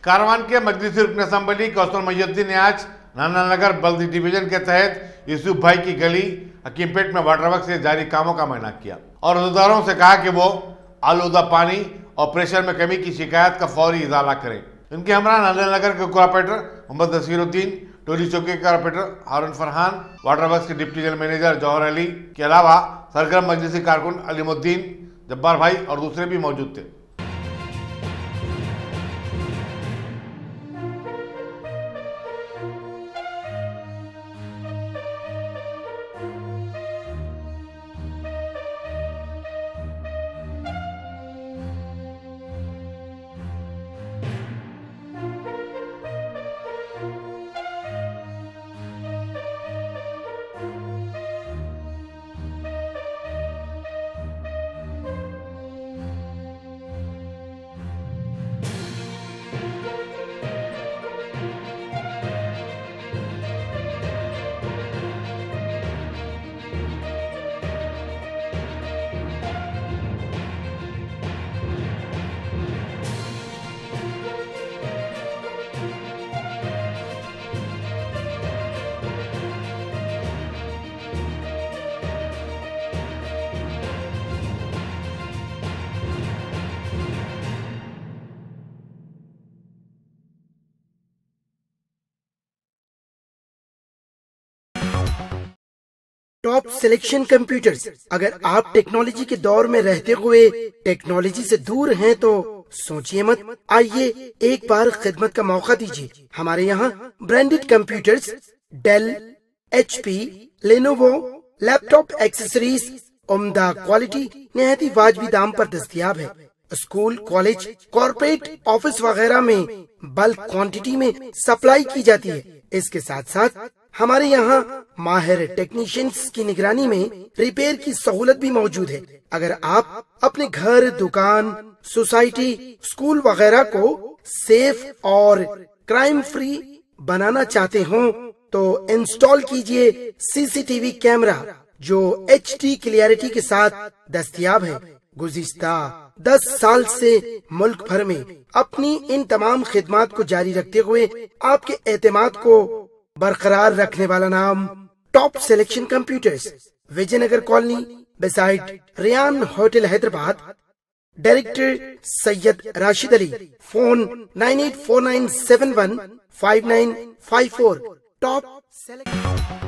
कारवान के मजलिसी रुकन असम्बली कौसर मोहिउद्दीन ने आज नानानगर बल्दी डिवीजन के तहत यूसुफ भाई की गली हकीमपेट में वाटर वर्क से जारी कामों का मुआयना किया और अहदेदारों से कहा कि वो आलूदा पानी और प्रेशर में कमी की शिकायत का फौरी इजाला करें। इनके हमरा नानानगर के कॉर्पोरेटर मोहम्मद नसीरुद्दीन, टोली चौकी के कॉर्पोरेटर हारून फरहान, वाटर वर्क के डिप्टी जनरल मैनेजर जौहर अली के अलावा सरगर्म मजलिसी कारकुन अलीमुद्दीन, जब्बार भाई और दूसरे भी मौजूद थे। Top selection computers. अगर आप टेक्नोलॉजी के दौर में रहते हुए टेक्नोलॉजी से दूर हैं तो सोचिए मत, आइए एक बार खिदमत का मौका दीजिए। हमारे यहाँ branded computers Dell, HP, Lenovo, laptop accessories उम्दा क्वालिटी निहायती वाजबी दाम पर दस्तयाब है। स्कूल, कॉलेज, कॉर्पोरेट, ऑफिस वगैरह में बल्क क्वांटिटी में सप्लाई की जाती है। इसके साथ साथ हमारे यहाँ माहिर टेक्नीशियंस की निगरानी में रिपेयर की सहूलत भी मौजूद है। अगर आप अपने घर, दुकान, सोसाइटी, स्कूल वगैरह को सेफ और क्राइम फ्री बनाना चाहते हो तो इंस्टॉल कीजिए CCTV कैमरा जो HD क्लियरिटी के साथ दस्तयाब है। गुज़िश्ता 10 साल से मुल्क भर में अपनी इन तमाम खिदमात को जारी रखते हुए आपके एतमाद को बरकरार रखने वाला नाम top selection computers, Vijayanagar colony beside Riyan hotel Hyderabad. Director Syed Rashid Ali. Phone 9849715954। Top selection.